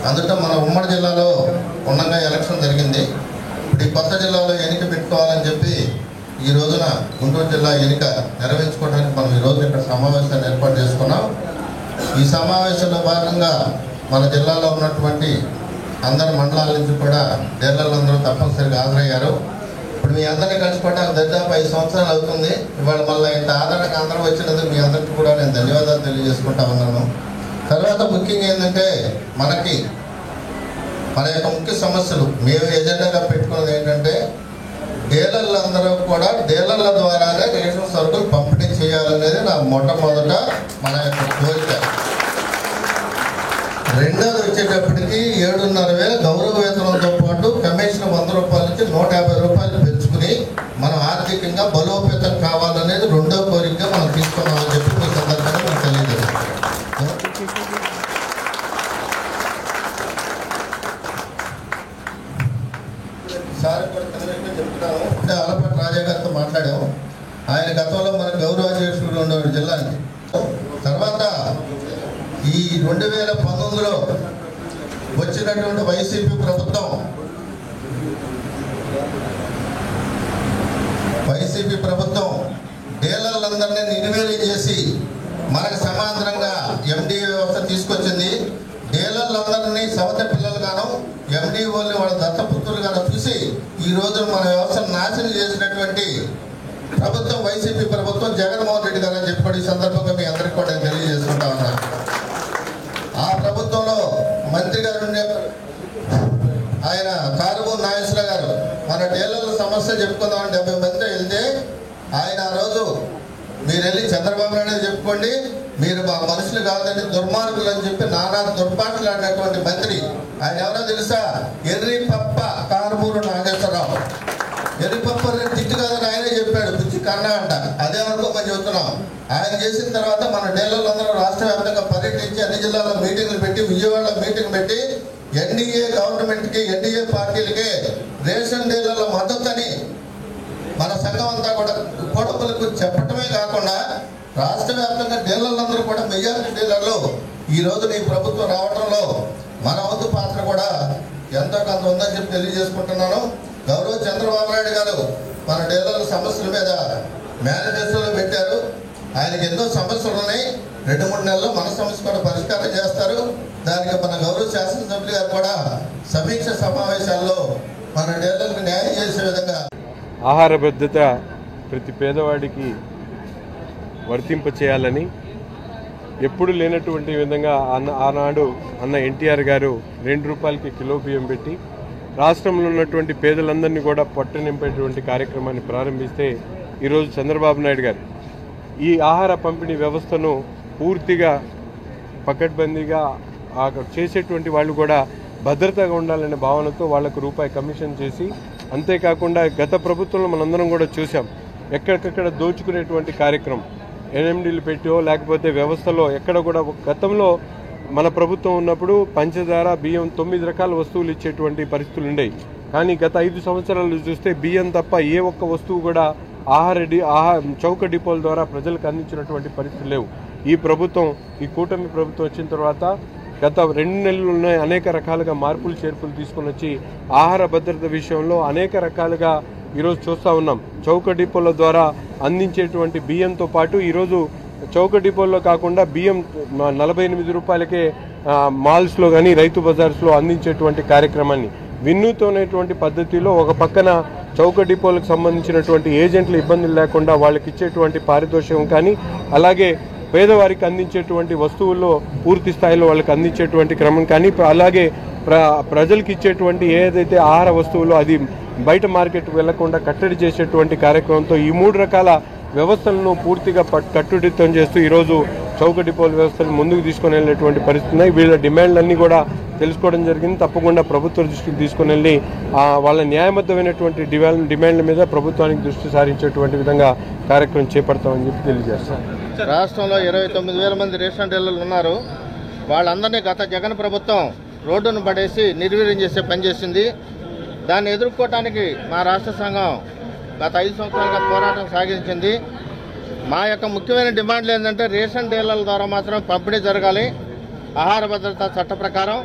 అందులో మన ఉమ్మడి జిల్లాలో ఉండగా ఎలక్షన్ జరిగింది. ఇప్పుడు ఈ కొత్త జిల్లాలో ఎన్నిక పెట్టుకోవాలని చెప్పి ఈ రోజున గుంటూరు జిల్లా ఎన్నిక నిర్వహించుకోవడానికి మనం ఈరోజు ఇక్కడ సమావేశాన్ని ఏర్పాటు చేసుకున్నాం. ఈ సమావేశంలో భాగంగా మన జిల్లాలో ఉన్నటువంటి అందరి మండలాల నుంచి కూడా డీలర్లందరూ తప్పనిసరిగా హాజరయ్యారు. ఇప్పుడు మీ అందరినీ కలుసుకోవడానికి దాదాపు 5 సంవత్సరాలు అవుతుంది. ఇవాళ మళ్ళీ ఇంత ఆదరణకు అందరూ వచ్చినందుకు మీ అందరికీ కూడా నేను ధన్యవాదాలు తెలియజేసుకుంటా ఉన్నాను. తర్వాత ముఖ్యంగా ఏంటంటే మన యొక్క ముఖ్య సమస్యలు మేము ఎజెండాగా పెట్టుకున్నది ఏంటంటే డీలర్లందరూ కూడా డీలర్ల ద్వారానే రేషన్ సరుకులు పంపిణీ చేయాలనేది నా మొట్టమొదట మన యొక్క కోరిక. రెండోది వచ్చేటప్పటికి 7,500 గౌరవ వేతనంతో పాటు కమిషన్ 100 రూపాయల నుంచి 150 రూపాయలు పెంచుకుని మనం ఆర్థికంగా బలోపేతం కావాలనేది రెండో కోరికగా మనం తీసుకున్నామని చెప్పి మీ సందర్భంగా మీకు తెలియజేస్తాం. సార్ కూడా చెప్తున్నాము. ఆలపాటి రాజా గారితో మాట్లాడాము. ఆయన గతంలో మన గౌరవ అధ్యక్షుడు ఉండేవాడు జిల్లాకి. తర్వాత ఈ 2019లో వచ్చినటువంటి వైసీపీ ప్రభుత్వం డీలర్లందరినీ నిర్వీర్యం చేసి మనకు సమాంతరంగా ఎండిఏ వ్యవస్థ తీసుకొచ్చింది. డీలర్లందరినీ సవత పిల్లలుగాను ఎండిఓల్ని వాళ్ళ దత్తపుత్రులుగాను చూసి ఈ రోజు మన వ్యవస్థను నాశనం చేసినటువంటి ప్రభుత్వం వైసీపీ ప్రభుత్వం జగన్మోహన్ రెడ్డి గారు అని చెప్పి ఈ సందర్భంగా మీ అందరికీ కూడా నేను తెలియజేసుకుంటా ఉన్నా. ఆ ప్రభుత్వంలో మంత్రి గారు ఉండేవారు ఆయన కారుమూరి నాగేశ్వరరావు గారు. మన డీలర్ల సమస్య చెప్పుకుందామని 70 మంది వెళ్తే ఆయన ఆ రోజు మీరు వెళ్ళి చంద్రబాబు నాయుడు చెప్పుకోండి, మీరు మా మనుషులు కాదని దుర్మార్గులు అని చెప్పి నానా దుర్పాట్లు ఆడినటువంటి మంత్రి ఆయన ఎవరో తెలుసా? ఎర్రిపప్ప కారుమూరి నాగేశ్వరరావు. ఎర్రిపప్ప తిట్టు కాదని ఆయనే చెప్పాడు, పిచ్చి కన్నా అంట. అదే అనుకోమని చెబుతున్నాం. ఆయన చేసిన తర్వాత మన డీలర్లందరూ రాష్ట్ర వ్యాప్తంగా పర్యటించి అన్ని జిల్లాల్లో మీటింగ్లు పెట్టి విజయవాడలో మీటింగ్ పెట్టి ఎన్డీఏ గవర్నమెంట్కి ఎన్డీఏ పార్టీలకి రేషన్ డీలర్ల మద్దతని మన సంఘం అంతా కూడా పొడవులకు చెప్పటమే కాకుండా రాష్ట్ర వ్యాప్తంగా డీలర్లందరూ కూడా మెజారిటీ డీలర్లు ఈ రోజు ఈ ప్రభుత్వం రావడంలో మన వంతు పాత్ర కూడా ఎంతో కొంత ఉందని చెప్పి తెలియజేసుకుంటున్నాను. గౌరవ చంద్రబాబు నాయుడు గారు మన డీలర్ల సమస్యల మీద మేనిఫెస్టోలో పెట్టారు. ఆయనకి ఎన్నో సమస్యలు ఉన్నాయి. 2-3 నెలల్లో మన సమస్య కూడా పరిష్కారం చేస్తారు. దానికి మన గౌరవ శాసనసభ్యులు గారు కూడా సమీక్ష సమావేశాల్లో మన డీలర్లకు న్యాయం చేసే విధంగా ఆహార భద్రత ప్రతి పేదవాడికి వర్తింప చేయాలని ఎప్పుడు లేనటువంటి విధంగా ఆనాడు అన్న ఎన్టీఆర్ గారు 2 రూపాయలకి కిలో బియ్యం పెట్టి రాష్ట్రంలో ఉన్నటువంటి పేదలందరినీ కూడా పొట్ట నింపేటువంటి కార్యక్రమాన్ని ప్రారంభిస్తే ఈరోజు చంద్రబాబు నాయుడు గారు ఈ ఆహార పంపిణీ వ్యవస్థను పూర్తిగా పకడ్బందీగా చేసేటువంటి వాళ్ళు కూడా భద్రతగా ఉండాలనే భావనతో వాళ్లకు రూపాయి కమిషన్ చేసి, అంతేకాకుండా గత ప్రభుత్వంలో మనందరం కూడా చూసాం ఎక్కడికక్కడ దోచుకునేటువంటి కార్యక్రమం ఎన్ఎండీలు పెట్టో లేకపోతే వ్యవస్థలో ఎక్కడ కూడా. గతంలో మన ప్రభుత్వం ఉన్నప్పుడు పంచదార బియ్యం 9 రకాల వస్తువులు ఇచ్చేటువంటి పరిస్థితులు ఉండేవి. కానీ గత 5 సంవత్సరాలు చూస్తే బియ్యం తప్ప ఏ ఒక్క వస్తువు కూడా చౌక డిపోల ద్వారా ప్రజలకు అందించినటువంటి పరిస్థితులు లేవు. ఈ ప్రభుత్వం, ఈ కూటమి ప్రభుత్వం వచ్చిన తర్వాత గత 2 నెలల్లోనే అనేక రకాలుగా మార్పులు చేర్పులు తీసుకుని వచ్చి ఆహార భద్రత విషయంలో అనేక రకాలుగా ఈరోజు చూస్తూ ఉన్నాం. చౌక డిపోల ద్వారా అందించేటువంటి బియ్యంతో పాటు ఈరోజు చౌక డిపోల్లో కాకుండా బియ్యం 48 రూపాయలకే మాల్స్లో కానీ రైతు బజార్స్లో అందించేటువంటి కార్యక్రమాన్ని వినూత్నమైనటువంటి పద్ధతిలో ఒక పక్కన చౌక డిపోలకు సంబంధించినటువంటి ఏజెంట్లు ఇబ్బందులు లేకుండా వాళ్ళకి ఇచ్చేటువంటి పారితోషికం కానీ, అలాగే పేదవారికి అందించేటువంటి వస్తువుల్లో పూర్తి స్థాయిలో వాళ్ళకి అందించేటువంటి క్రమం కానీ, అలాగే ప్రజలకు ఇచ్చేటువంటి ఏదైతే ఆహార వస్తువులో అది బయట మార్కెట్ వెళ్లకుండా కట్టడి చేసేటువంటి కార్యక్రమంతో ఈ 3 రకాల వ్యవస్థలను పూర్తిగా కట్టుదిట్టం చేస్తూ ఈరోజు చౌక డిపోల వ్యవస్థను ముందుకు తీసుకుని వెళ్ళేటువంటి పరిస్థితి. వీళ్ళ డిమాండ్లన్నీ కూడా తెలుసుకోవడం జరిగింది. తప్పకుండా ప్రభుత్వ దృష్టికి తీసుకుని వెళ్ళి వాళ్ళ న్యాయబద్ధమైనటువంటి డిమాండ్ల మీద ప్రభుత్వానికి దృష్టి సారించేటువంటి విధంగా కార్యక్రమం చేపడతామని చెప్పి తెలియజేస్తాం. రాష్ట్రంలో 29,000 మంది రేషన్ డీలర్లు ఉన్నారు. వాళ్ళందరినీ గత జగన్ ప్రభుత్వం రోడ్డును పడేసి నిర్వీర్యం చేసే పనిచేసింది. దాన్ని ఎదుర్కోవటానికి మా రాష్ట్ర సంఘం గత 5 సంవత్సరాలుగా పోరాటం సాగించింది. మా యొక్క ముఖ్యమైన డిమాండ్లు ఏంటంటే రేషన్ డీలర్ల ద్వారా మాత్రం పంపిణీ జరగాలి. ఆహార భద్రత చట్ట ప్రకారం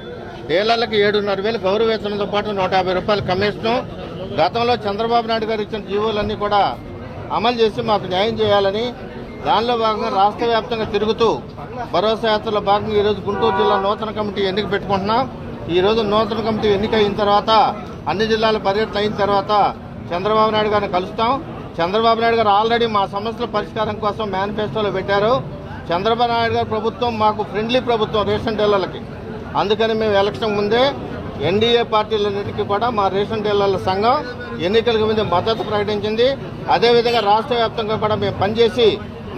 డీలర్లకు 7,500 గౌరవ వేతనంతో పాటు 150 రూపాయలు కమిషను. గతంలో చంద్రబాబు నాయుడు గారు ఇచ్చిన జీవోలన్నీ కూడా అమలు చేసి మాకు న్యాయం చేయాలని, దానిలో భాగంగా రాష్ట్ర వ్యాప్తంగా తిరుగుతూ భరోసా యాత్రలో భాగంగా ఈరోజు గుంటూరు జిల్లా నూతన కమిటీ ఎన్నిక పెట్టుకుంటున్నాం. ఈరోజు నూతన కమిటీ ఎన్నిక అయిన తర్వాత, అన్ని జిల్లాల పర్యటన అయిన తర్వాత చంద్రబాబు నాయుడు గారిని కలుస్తాం. చంద్రబాబు నాయుడు గారు ఆల్రెడీ మా సమస్యల పరిష్కారం కోసం మేనిఫెస్టోలో పెట్టారు. చంద్రబాబు నాయుడు గారి ప్రభుత్వం మాకు ఫ్రెండ్లీ ప్రభుత్వం రేషన్ డీలర్లకి. అందుకని మేము ఎలక్షన్ ముందే ఎన్డీఏ పార్టీలన్నిటికీ కూడా మా రేషన్ డీలర్ల సంఘం ఎన్నికలకు ముందు మద్దతు ప్రకటించింది. అదేవిధంగా రాష్ట్ర వ్యాప్తంగా కూడా మేము పనిచేసి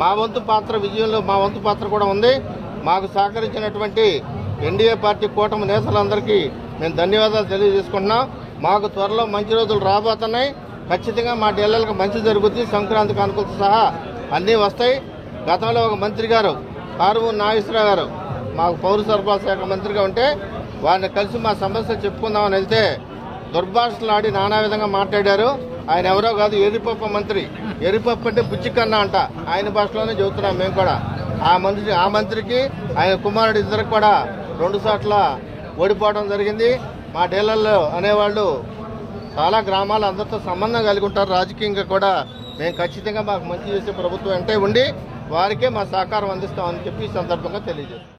మా వంతు పాత్ర, విజయంలో మా వంతు పాత్ర కూడా ఉంది. మాకు సహకరించినటువంటి ఎన్డీఏ పార్టీ కూటమి నేతలందరికీ మేము ధన్యవాదాలు తెలియజేసుకుంటున్నాం. మాకు త్వరలో మంచి రోజులు రాబోతున్నాయి. ఖచ్చితంగా మా డీలర్లకు మంచి జరుగుద్ది. సంక్రాంతి కానుకలతో సహా అన్నీ వస్తాయి. గతంలో ఒక మంత్రి గారు కారుమూరి నాగేశ్వరరావు గారు మాకు పౌర సరఫరా శాఖ మంత్రిగా ఉంటే వారిని కలిసి మా సమస్యలు చెప్పుకుందామని వెళ్తే దుర్భాషలాడి నానా విధంగా మాట్లాడారు. ఆయన ఎవరో కాదు, ఎర్రిపప్పు మంత్రి. ఎర్రిపప్పు అంటే బుచ్చికన్నా అంట. ఆయన భాషలోనే చెబుతున్నాం మేము కూడా. ఆ మంత్రికి ఆయన కుమారుడు ఇద్దరికి కూడా 2 సార్లు ఓడిపోవడం జరిగింది. మా డీలర్లు అనేవాళ్ళు చాలా గ్రామాలు అందరితో సంబంధం కలిగి ఉంటారు. రాజకీయంగా కూడా మేము ఖచ్చితంగా మాకు మంచి చేసే ప్రభుత్వం అంటే ఉండి వారికే మా సహకారం అందిస్తామని చెప్పి ఈ సందర్భంగా తెలియజేస్తాం.